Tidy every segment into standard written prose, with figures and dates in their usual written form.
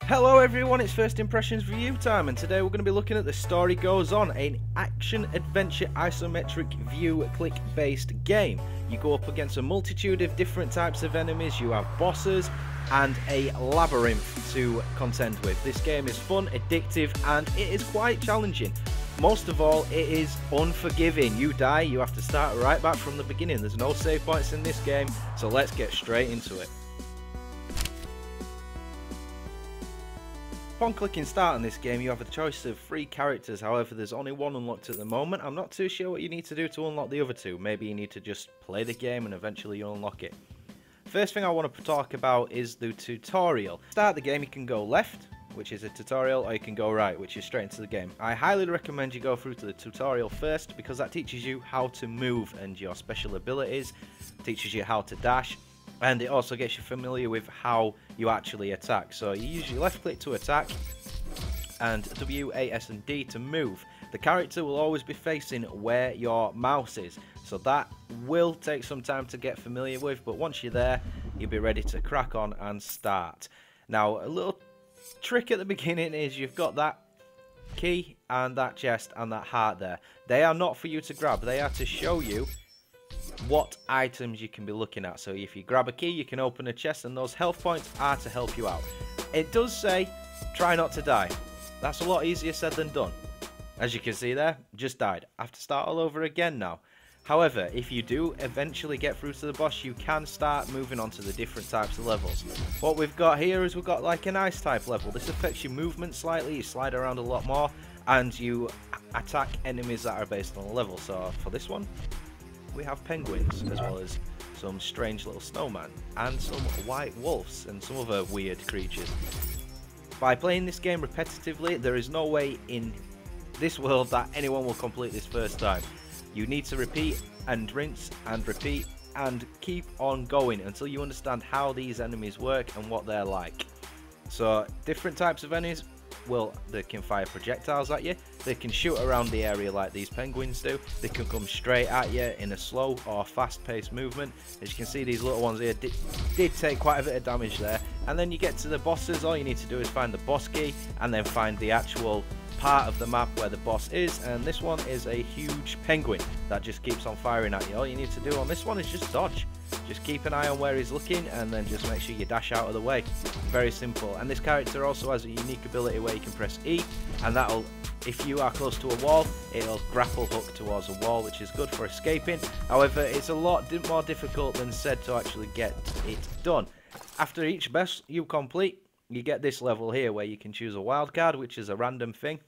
Hello everyone, it's First Impressions review time, and today we're going to be looking at The Story Goes On, an action-adventure isometric view click-based game. You go up against a multitude of different types of enemies, you have bosses, and a labyrinth to contend with. This game is fun, addictive, and it is quite challenging. Most of all, it is unforgiving. You die, you have to start right back from the beginning. There's no save points in this game, so let's get straight into it. Upon clicking start on this game, you have a choice of 3 characters, however there's only one unlocked at the moment. I'm not too sure what you need to do to unlock the other 2. Maybe you need to just play the game and eventually you'll unlock it. First thing I want to talk about is the tutorial. To start the game, you can go left, which is a tutorial, or you can go right, which is straight into the game. I highly recommend you go through to the tutorial first, because that teaches you how to move and your special abilities, teaches you how to dash, and it also gets you familiar with how you actually attack. So you use your left click to attack and W, A, S and D to move. The character will always be facing where your mouse is, so that will take some time to get familiar with, but once you're there you'll be ready to crack on and start. Now a little trick at the beginning is you've got that key and that chest and that heart there. They are not for you to grab, they are to show you what items you can be looking at. So if you grab a key, you can open a chest, and those health points are to help you out. It does say try not to die. That's a lot easier said than done. As you can see there, just died. I have to start all over again now. However, if you do eventually get through to the boss, you can start moving on to the different types of levels. What we've got here is we've got like an ice type level. This affects your movement slightly, you slide around a lot more, and you attack enemies that are based on a level. So for this one, we have penguins, as well as some strange little snowman, and some white wolves, and some other weird creatures. By playing this game repetitively, there is no way in this world that anyone will complete this first time. You need to repeat and rinse and repeat and keep on going until you understand how these enemies work and what they're like. So different types of enemies, well, they can fire projectiles at you, they can shoot around the area like these penguins do, they can come straight at you in a slow or fast paced movement. As you can see, these little ones here did take quite a bit of damage there. And then you get to the bosses, all you need to do is find the boss key and then find the actual part of the map where the boss is, and this one is a huge penguin that just keeps on firing at you. All you need to do on this one is just dodge. Just keep an eye on where he's looking and then just make sure you dash out of the way. Very simple. And this character also has a unique ability where you can press E, and that'll, if you are close to a wall, it'll grapple hook towards a wall, which is good for escaping. However, it's a lot more difficult than said to actually get it done. After each boss you complete, you get this level here where you can choose a wild card, which is a random thing,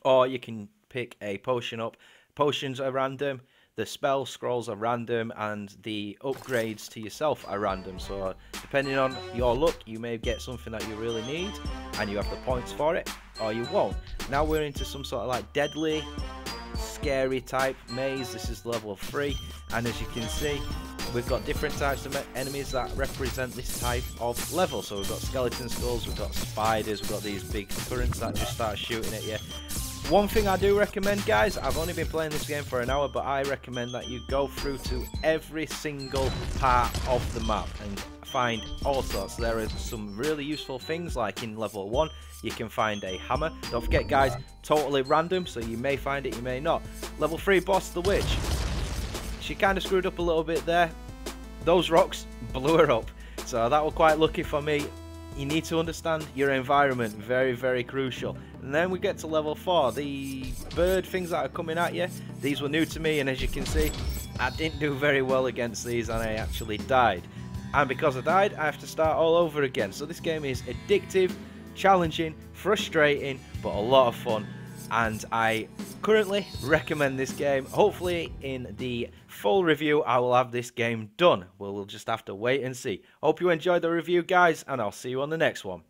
or you can pick a potion up. Potions are random, the spell scrolls are random, and the upgrades to yourself are random. So depending on your luck, you may get something that you really need and you have the points for it, or you won't. Now we're into some sort of like deadly, scary type maze. This is level 3, and as you can see, we've got different types of enemies that represent this type of level. So we've got skeleton skulls, we've got spiders, we've got these big currents that just start shooting at you. One thing I do recommend, guys, I've only been playing this game for an hour, but I recommend that you go through to every single part of the map and find all sorts. There are some really useful things, like in level 1 you can find a hammer. Don't forget, guys, totally random, so you may find it, you may not. Level 3 boss, the witch. She kind of screwed up a little bit there. Those rocks blew her up, so that was quite lucky for me. You need to understand your environment, very, very crucial. And then we get to level 4, the bird things that are coming at you. These were new to me, and as you can see, I didn't do very well against these, and I actually died. And because I died, I have to start all over again. So this game is addictive, challenging, frustrating, but a lot of fun. And I currently recommend this game. Hopefully in the full review I will have this game done. We'll just have to wait and see. Hope you enjoyed the review, guys, and I'll see you on the next one.